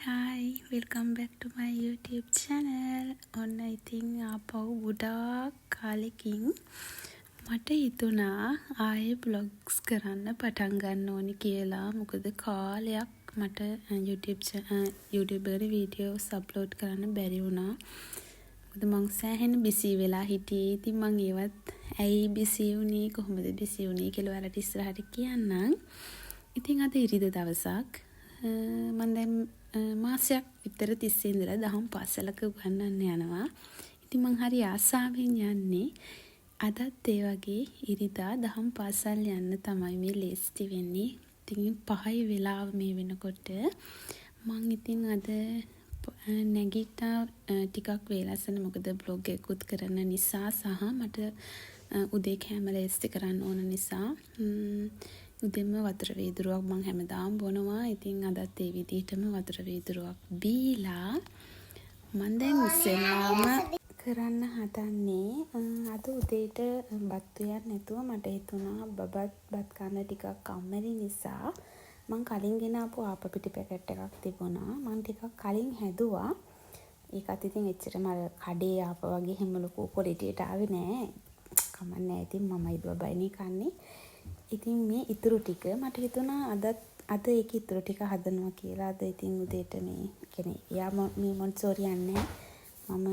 Hi, welcome back to my YouTube channel. ඔන්න ඉතින් ආපහු ගොඩාක් කාලෙකින් මට හිතුණා ආයේ බ්ලොග්ස් කරන්න පටන් ගන්න ඕනි කියලා. මොකද කාලයක් මට YouTube එකේ වීඩියෝස් අප්ලෝඩ් කරන්න බැරි වුණා. මොකද මං සෑහෙන බිසි වෙලා හිටියේ. ඉතින් මං ඒවත් ඇයි බිසි වුණේ, කොහොමද බිසි වුණේ කියලා ඔයාලට ඉස්සරහට කියන්නම්. ඉතින් අද ඉරිදා දවසක් මම දැන් මාසයක් විතර තිස්සේ ඉඳලා දහම් පාසලක උගන්වන්න යනවා. ඉතින් මං හරි ආසාවෙන් යන්නේ. අදත් ඒ වගේ ඉරිදා දහම් පාසල් යන්න තමයි මේ ලේස්ති වෙන්නේ. ඉතින් 5යි වෙලාව මේ වෙනකොට මං ඉතින් අද නැගිට්ටා ටිකක් වේලසන. මොකද බ්ලොග් එකකුත් කරන නිසා සහ මට උදේ කෑම ලේස්ති කරන්න ඕන නිසා උදේම වතුර වීදුරුවක් මං හැමදාම බොනවා. ඉතින් අදත් ඒ විදිහටම වතුර වීදුරුවක් බීලා මං දැන් ඉස්සෙල්ලාම කරන්න හදන්නේ අද උදේට බත් උයන්න නැතුව මට හිතුණා බත් කන්න ටිකක් කම්මැලි නිසා මං කලින් ගෙන ආපු ආප පිටි පැකට් එකක් තිබුණා. මං ටිකක් කලින් හැදුවා. ඒකත් ඉතින් එච්චරම අර කඩේ ආප වගේ හැම ලොකු ක්වොලිටියට ආවේ නෑ. කමන්නේ. ඉතින් මමයි බබයිනේ කන්නේ. ඉතින් මේ ඉතුරු ටික මට හිතුණා අද ඒක ඉතුරු ටික හදනවා කියලා. අද ඉතින් උදේට මේ කියන්නේ යා මේ මොන්සෝරි යන්නේ. මම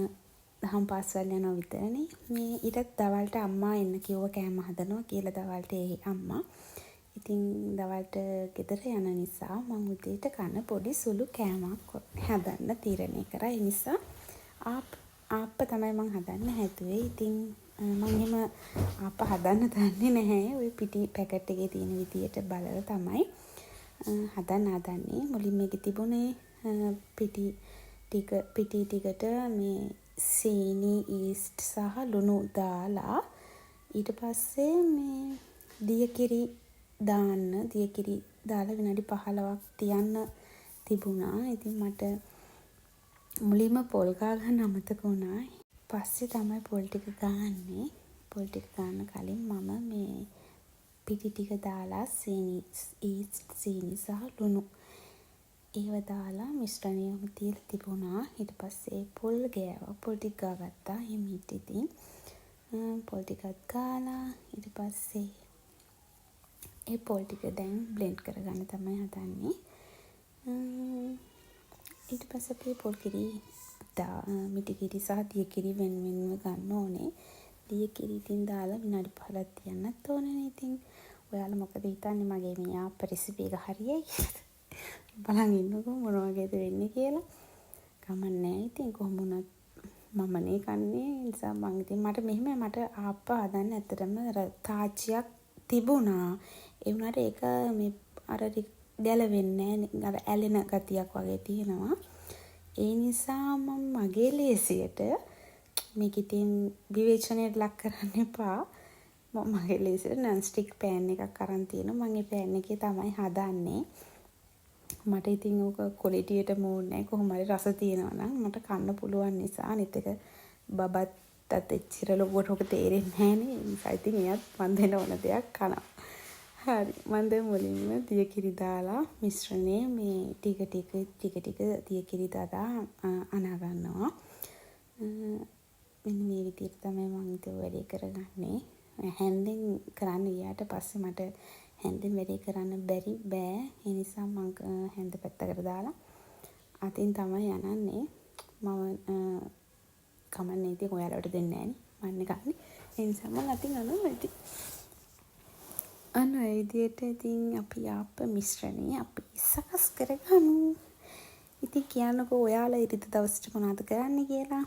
දහම් පාසල් යනවා විතරනේ. මේ ඊටත් දවල්ට අම්මා එන්න කිව්ව කෑම හදනවා කියලා දවල්ට ඒ අම්මා. ඉතින් දවල්ට ගෙදර යන නිසා මම උදේට කන්න පොඩි සුළු කෑමක් හදන්න තීරණය කරා. ඒ නිසා ආප්ප තමයි මම හදන්න හැදුවේ. ඉතින් මම එහෙම ආප්ප හදන්න දන්නේ නැහැ. ওই පිටි පැකට් එකේ තියෙන විදියට බලලා තමයි හදන්නේ. මුලින්ම මේකේ තිබුණේ පිටි ටිකට මේ සීනි, ඊස්ට් සහ ලුණු දාලා ඊට පස්සේ මේ දියකිරි දාලා විනාඩි 15ක් තියන්න තිබුණා. ඉතින් මට මුලින්ම පොල් ගන්න අමතක වුණා. පස්සේ තමයි පොල් ටික ගන්නේ. පොල් ටික ගන්න කලින් මම මේ පිටි ටික දාලා සීනි සහ ලුණු ඒව දාලා මිශ්‍රණයම තියලා තිබුණා. ඊට පස්සේ පොල් ගෑවා. පොල් ටික ගාගත්තා. හිමීට ඉතින් පොල් ටිකත් ගාලා ඊට පස්සේ ඒ පොල් ටික දැන් බ්ලෙන්ඩ් කරගන්න තමයි හදන්නේ. ඊට පස්සේ අපි පොල් කිරි මිටි කිරි සහ දිය කිරි වෙන්වෙන්ව ගන්න ඕනේ. දිය කිරි ඉතින් දාලා විනාඩි 15ක් තියන්නත් ඕනේ. ඉතින් ඔයාලා මොකද හිතන්නේ මගේ මේ ආප්ප රෙසිපි එක හරියයි කියලා? බලන් ඉන්නකෝ මොන වගේද වෙන්නේ කියලා. කමන්නේ. ඉතින් කොහොම වුණත් මමනේ කන්නේ. ඒ නිසා මට ආප්ප හදන්න ඇත්තටම තාච්චියක් තිබුණා. ඒ වුණාට ඒක මේ අර ගැලවෙන්නේ නැහැ. අර ඇලෙන ගතියක් වගේ තියෙනවා. ඒ නිසා මම මගේ ලේසියට මේක ඉතින් විවේචනයට ලක් කරන්න එපා. මගේ ලේසියට නන් ස්ටික් පෑන් එකක් අරන් තියෙනවා. මම ඒ පෑන් එකේ තමයි හදන්නේ. මට ඉතින් ඕක ක්වොලිටියට මෝඩ් නැහැ. කොහොම හරි රස තියෙනවා නම් මට කන්න පුළුවන් නිසා. අනිත් එක බබත්තත් එච්චර ලොකුවට ඔක තේරෙන්නේ නැහනේ. ඒ නිසා ඉතින් එයත් මන් දෙන ඕන දෙයක් කනවා. හරි. මම දැන් මුලින්ම දිය කිරි දාලා මිශ්‍රණය මේ ටික දිය කිරි දාලා අනා ගන්නවා. මෙන්න මේ විදිහට තමයි මම ඒක වැඩේ කරගන්නේ. හැන්දෙන් කරන්න ගියාට පස්සේ මට හැන්දෙන් වැඩේ කරන්න බෑ. ඒ නිසා මම හැන්ද පැත්තකට දාලා අතින් තමයි යනන්නේ. මම කමන්නේ ඉතින් ඔයාලට දෙන්නේ නැහැ නේ. මන්නේ කන්නේ. ඒ නිසා මම අතින් අනනවා ඉතින්. අන්න ඒ විදිහට ඉතින් අපි ආප්ප මිශ්‍රණය අපි සකස් කරගමු. ඉතින් කියන්නකෝ ඔයාලා ඉරිද දවසට මොනවද කරන්නේ කියලා.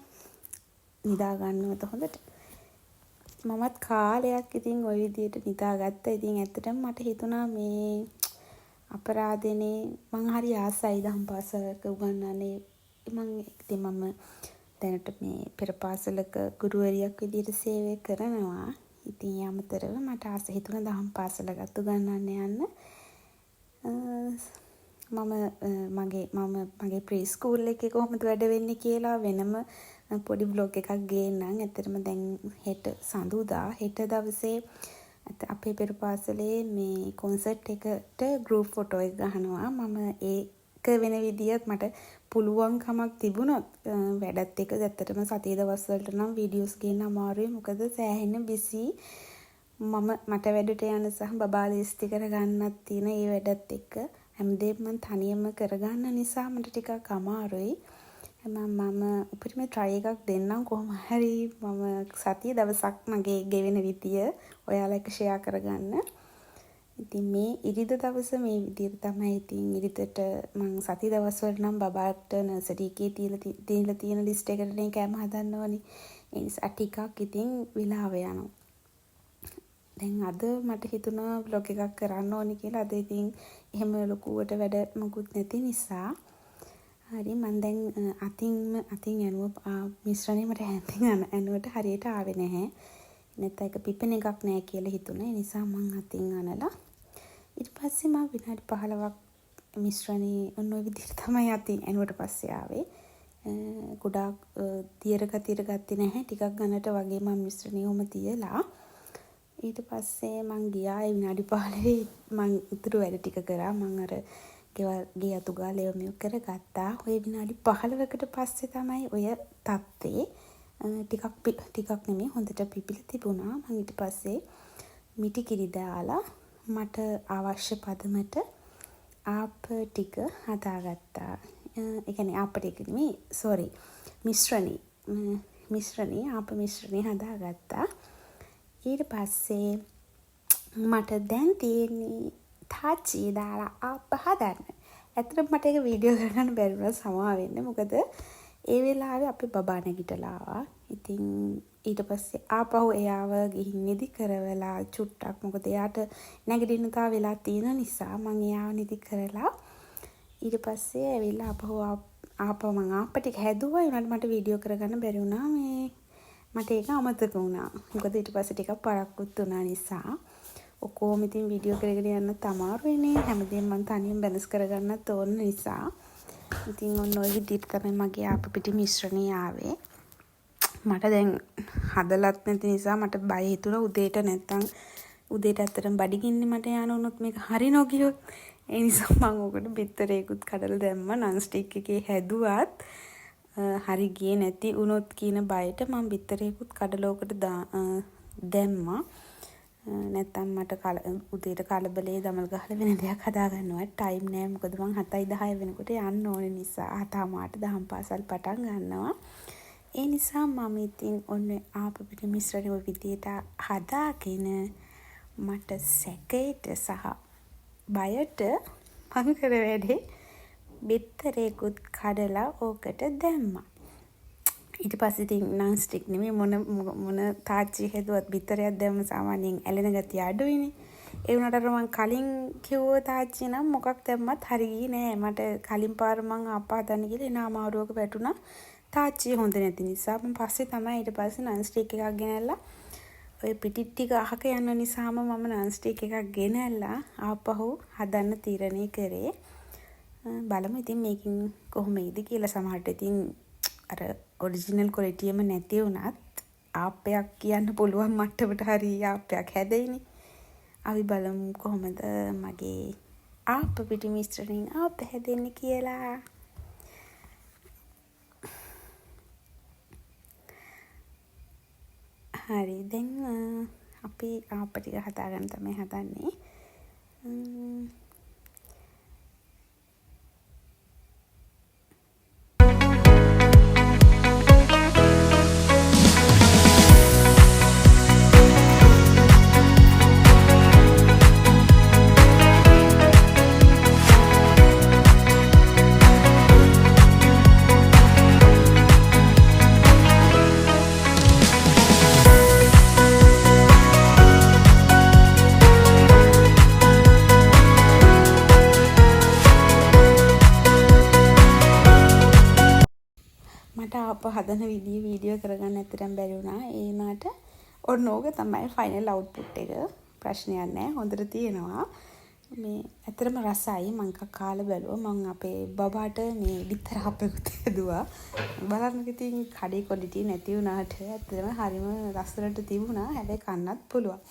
නිදා ගන්නවද හොඳට? මමත් කාලයක් ඉතින් ওই විදිහට නිදාගත්තා. ඉතින් ඇත්තටම මට හිතුණා මේ අපරාධනේ මං හරි ආසයි දහම් පාසලක උගන්වන්නේ. මම දැනට මේ පෙර පාසලක ගුරුවරියක් විදිහට සේවය කරනවා. ඉතින් ඒ අමතරව මට ආස හිතුණා දහම් පාසලකට උගන්වන්න යන්න. මගේ ප්‍රී ස්කූල් එකේ කොහොමද වැඩ වෙන්නේ කියලා වෙනම පොඩි බ්ලොග් එකක් ගේන්නම්. ඇත්තටම දැන් හෙට සඳුදා හෙට දවසේ අපේ පෙර පාසලේ මේ කොන්සර්ට් එකට ගෲප් ෆොටෝ එක ගහනවා. මම ඒ වෙන විදියත් මට පුළුවන්කමක් තිබුණොත් වැඩත් එක ඇත්තටම සතිය දවස් වලට නම් වීඩියෝස් ගේන්න අමාරුයි. මොකද සෑහෙන බිසි මට වැඩට යන සහ බබා ලේස්ති කරගන්නත් තියෙන ඒ වැඩත් එක්ක හැමදේම මම තනියම කරගන්න නිසා මට ටිකක් අමාරුයි. මම උපරිම try එකක් දෙන්නම් කොහොම හරි මම සතිය දවසක් මගේ ගෙවෙන විදිය ඔයාලා එක්ක share කරගන්න. ඉතින් මේ ඉරිදා දවස මේ විදියට තමයි ඉතින් ඉරිදට මම සතිය දවස් වල නම් බබාට නර්සරි එකේ තියලා තියෙන ලිස්ට් එකට කෑම හදන්න ඕනි. ඒ නිසා ටිකක් ඉතින් විලාව යනවා. දැන් අද මට හිතුණා vlog එකක් කරන්න ඕනි කියලා. අද ඉතින් එහෙම ලොකුවට වැඩ මොකුත් නැති නිසා හරි මම දැන් අතින් යනුව මිශ්‍රණය මට හැන්දින් යනුවට හරියට ආවේ නැහැ. නැත්නම් ඒක පිපෙන එකක් නෑ කියලා හිතුණා. ඒ නිසා මම අතින් අනලා ඊට පස්සේ මම විනාඩි 15ක් මිශ්‍රණේ ඔන්න ඔය විදිහට තමයි අතින් යනුවට පස්සේ ආවේ. ගොඩාක් තියර ගත්තේ නැහැ. ටිකක් ගන්නට වගේ මම මිශ්‍රණේ ඔහම තියලා ඊට පස්සේ මං ගියා ඒ විනාඩි 15 මං ඉතුරු වැඩ ටික කරා. මං අර ගේ අතු ගාලා මේව කරගත්තා. ඔය විනාඩි 15කට පස්සේ තමයි ඔය තත්තේ ටිකක් නෙමෙයි හොඳට පිපිලා තිබුණා. මං ඊට පස්සේ මිටි කිරි දාලා මට අවශ්‍ය පදමට ආප ටික හදාගත්තා. ඒ කියන්නේ ආප ටික නෙමෙයි මිශ්‍රණේ ආප මිශ්‍රණේ හදාගත්තා. ඊට පස්සේ මට දැන් තියෙන්නේ තාච්චිය දාලා ආප හදන්න. ඇත්තටම මට ඒක වීඩියෝ කරගන්න බැරි වුණා සමා වෙන්න. මොකද ඒ වෙලාවේ අපේ බබා නැගිටලා ආවා. ඉතින් ඊට පස්සේ ආපහු එයාව ගිහින් නිදි කරවලා චුට්ටක් මොකද එයාට නැගිටින්න තා වෙලා තියෙන නිසා මම එයාව නිදි කරලා ඊට පස්සේ ඇවිල්ලා ආපහු මම ආප ටික හැදුවා. ඒ වුණාට මට වීඩියෝ කරගන්න බැරි වුණා. මට ඒක අමතක වුණා. මොකද ඊට පස්සේ ටිකක් පරක්කුත් වුණා නිසා ඔක්කොම ඉතින් වීඩියෝ කරගෙන යන්න අමාරුයිනේ. හැමදේම මම තනියම බැලන්ස් කරගන්නත් ඕන නිසා. ඉතින් ඔන්න ඔය විදිහට තමයි මගේ ආප පිටි මිශ්‍රණය ආවේ. මට දැන් හදලත් නැති නිසා මට බය හිතුණා උදේට නැත්තම් උදේට ඇත්තටම බඩගින්නේ මට යන උනොත් මේක හරි නොගියොත්. ඒ නිසා මම ඔකට බිත්තරේකුත් කඩලා දැම්මා. නන් ස්ටික් එකේ හැදුවත් හරි ගියේ නැති උනොත් කියන බයට මම බිත්තරේකුත් කඩලා ඔකට දැම්මා. නැත්තම් මට උදේට කලබලේ දමල් ගහලා වෙන දෙයක් හදා ගන්නවත් ටයිම් නෑ. මොකද මං 7:10 වෙනකොට යන්න ඕනේ නිසා 7:00ට දහම් පාසල් පටන් ගන්නවා. ඒ නිසා මම ඉතින් ඔන්න ආප පිට මිශ්‍රණය ඔය විදියට හදාගෙන මට සැකේට සහ බයට මං කර වැඩේ බිත්තරේකුත් කඩලා ඕකට දැම්මා. ඊට පස්සේ ඉතින් නන් ස්ටික් නෙමෙයි මොන තාච්චි හැදුවත් බිත්තරයක් දැම්ම සාමාන්‍යයෙන් ඇලෙන ගතිය අඩුයිනේ. ඒ වුණාට අර මං කලින් කිව්ව තාච්චි නම් මොකක් දැම්මත් හරි ගියේ නෑ. මට කලින් පාර මං ආපා හදන්න ගිහලා එන අමාරුවක වැටුණා. තාච්චිය හොඳ නැති නිසා මම පස්සේ තමයි ඊට පස්සේ නන් ස්ටික් එකක් ගෙනල්ලා ඔය පිටි ටික අහක යන නිසාම මම නන් ස්ටික් එකක් ගෙනල්ලා ආපහු හදන්න තීරණය කරේ. බලමු ඉතින් මේකින් කොහොම ඉද කියලා. සමහරට ඉතින් අර ඔරිජිනල් ක්වොලිටි එකම නැති වුණත් ආප්පයක් කියන්න පුළුවන් මට්ටමට හරි ආප්පයක් හැදෙයිනේ. අපි බලමු කොහොමද මගේ ආප්ප පිටි මිශ්‍රණයෙන් ආප්ප හැදෙන්නේ කියලා. හරි දැන් අපි ආප්ප ටික හදාගන්න තමයි හදන්නේ. හදන වීඩියෝ කරගන්න ඇත්තටම බැරි වුණා. ඒ වුණාට ඔන්න ඕක තමයි ෆයිනල් අවුට්පුට් එක. ප්‍රශ්නයක් නැහැ. හොඳට තියෙනවා. මේ ඇත්තටම රසයි. මං කාලා බැලුවා. මං අපේ බබාට මේ බිත්තර හපෙකුත් හැදුවා. බලන්න ඉතින් කඩේ ක්වොලිටි නැති වුණාට ඇත්තටම හරිම ලස්සනට තිබුණා. හැබැයි කන්නත් පුළුවන්.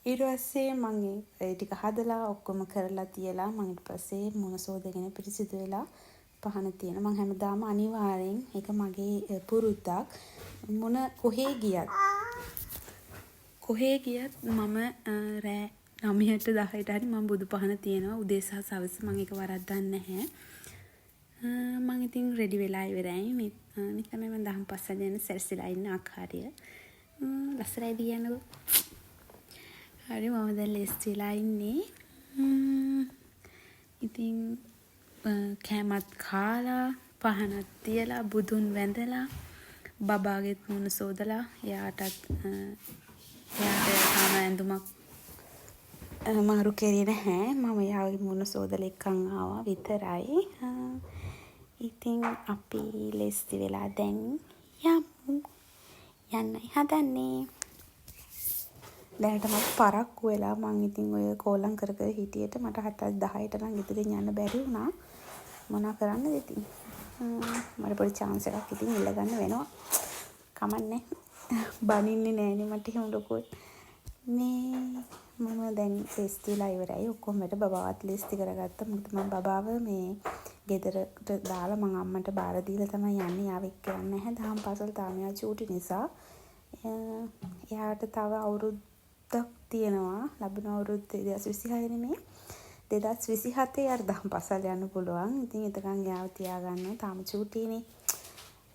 ඊට පස්සේ මම ඒ ටික හදලා ඔක්කොම කරලා තියලා මම ඊට පස්සේ මුණ සෝදගෙන පිරිසිදු වෙලා පහන තියෙන. මම හැමදාම අනිවාර්යෙන් ඒක මගේ පුරුද්දක්. මොන කොහේ ගියත් මම රෑ 9ට 10ට හරි මම බුදු පහන තියනවා. උදේ සහ සවස මම ඒක වරද්දන්නේ නැහැ. මම ඉතින් රෙඩි වෙලා ඉවරයි. මේ තමයි මම දහම් පස්සෙන් යන සැරසිලා ඉන්න ආකාරය. ලස්සනයි දියනකො. හරි මම දැන් ලෙස්ටිලා ඉන්නේ. ඉතින් කෑමත් කාලා පහනක් තියලා බුදුන් වැඳලා බබාගෙත් මුණ සෝදලා එයාට තාම ඇඳුමක් මාරු කෙරේ නැහැ. මම එයාගේ මුණ සෝදලා එක්කන් ආවා විතරයි. ඉතින් අපි ලෙස්ටි වෙලා දැන් යමු. යන්නයි හදන්නේ. දැනට මම පරක්කු වෙලා මං ඉතින් ඔය කෝලම් කර කර හිටියට මට 7:10ට නම් ඉදිරියෙන් යන්න බැරි වුණා. මොනා කරන්නද ඉතින්? මට පොඩි chance එකක් ඉතින් ඉල්ල ගන්න වෙනවා. කමන්නේ. බනින්නේ නෑනේ මට එහෙම ලොකුයි. මේ මම දැන් ලෙස්ටිලා ඉවරයි. ඔක්කොම වැඩ බබාවත් ලෙස්ටි කරගත්තා. මොකද මම බබාව මේ ගෙදරට දාලා මං අම්මට බාර දීලා තමයි යන්නේ. යාව එක්ක යන්නේ නැහැ. දහම් පාසල් තාම යා චූටි නිසා. එයාට තව අවුරුද්දක් තියෙනවා. ලැබුණ අවුරුද්ද 2026 නෙමෙයි. 2027 යාර දහම් පාසල් යන්න පුළුවන්. ඉතින් එතකන් යාව තියාගන්න තාම චූටිනේ.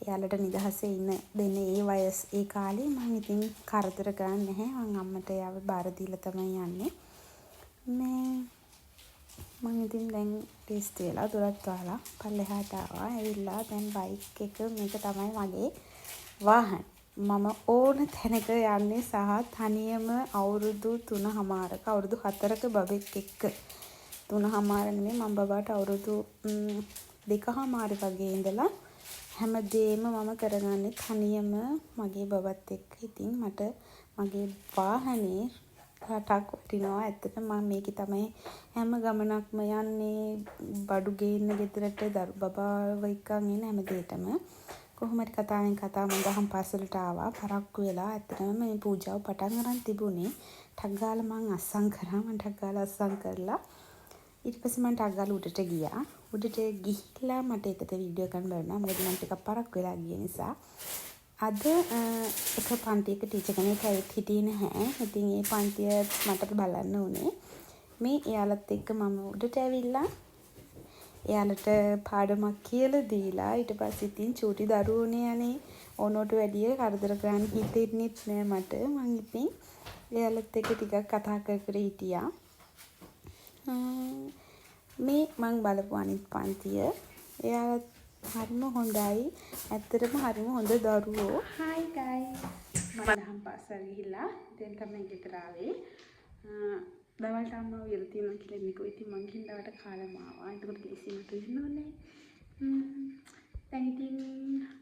එයාලට නිදහසේ ඉන්න දෙන්නේ ඒ වයස් ඒ කාලේ මම ඉතින් කරදර ගන්න නැහැ. මං අම්මට යාව බාර දීලා තමයි යන්නේ. මේ මම ඉතින් දැන් ටෙස්ට් වෙලා දොරත් වහලා පල්ලෙහාට ආවා. ඇවිල්ලා දැන් බයික් එක මේක තමයි මගේ වාහන. මම ඕන තැනක යන්නේ සහ තනියම අවුරුදු 3මාරක අවුරුදු 4ක බබෙක් එක්ක 3මාර නෙමෙයි මම බබාට අවුරුදු 2මාර වගේ ඉඳලා හැමදේම මම කරගන්නේ තනියම මගේ බබත් එක්ක. ඉතින් මට මගේ වාහනේ රටක් වටිනවා. ඇත්තට මම මේකේ තමයි හැම ගමනක්ම යන්නේ. බඩු ගේන්න ගෙදරට බබාව එක්කන් එන හැම දෙයකම. කොහොම හරි කතාවෙන් කතාව මම දහම් පාසලට ආවා. පරක්කු වෙලා ඇත්තටම මේ පූජාව පටන් ගන්න තිබුණේ. ටක් ගාලා මං අස්සම් කරා. මං ටක් ගාලා අස්සම් කරලා ඊට පස්සේ මං ටක් ගාලා උඩට ගියා. උඩට ගිහිල්ලා මට එතට වීඩියෝ ගන්න බැරුණා. මොකද මං ටිකක් පරක්කු වෙලා ගිය නිසා. අද එක පන්තියක ටීචර් කෙනෙක් ඇවිත් හිටියේ නැහැ. ඉතින් ඒ පන්තිය මට බලන්න උනේ. මේ එයාලත් එක්ක මම උඩට ඇවිල්ලා එයාලට පාඩමක් කියලා දීලා ඊට පස්සේ ඉතින් චූටි දරුවෝනේ අනේ ඕනෝට වැඩිය කරදර කරන්න හිතෙන්නෙත් නෑ මට. මං ඉතින් එයාලත් එක්ක ටිකක් කතා කර කර හිටියා. මේ මං බලපු අනිත් පන්තිය එයාලත් හරිම හොඳයි. ඇත්තටම හරිම හොඳ දරුවෝ. Hi guys. මම දහම් පාසල් ගිහිල්ලා දැන් තමයි ගෙදර ආවේ. දවල්ට අම්මා විල තියෙනවා කියලා ඉන්නකෝ. ඉතින් මං ගිහින් දවල්ට කාලම ආවා. ඒකට කිසිමට ඉන්නෝනේ. දැන් ඉතින්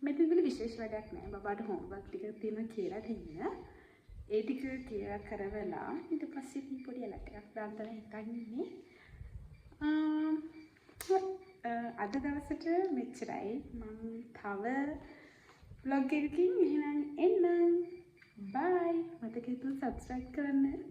මෙතනදි විශේෂ වැඩක් නෑ. බබාට හෝම්වර්ක් ටික තියෙනවා කියලා දෙන්න. ඒ ටික කියලා කරවලා ඊට පස්සේ ඉතින් පොඩි ඇලට් එකක් දාන්න තමයි හිතන්නේ ඉන්නේ. අද දවසට මෙච්චරයි. මම තව vlog එකකින් එහෙනම් එන්නම්. bye. මතක හිටු subscribe කරන්න.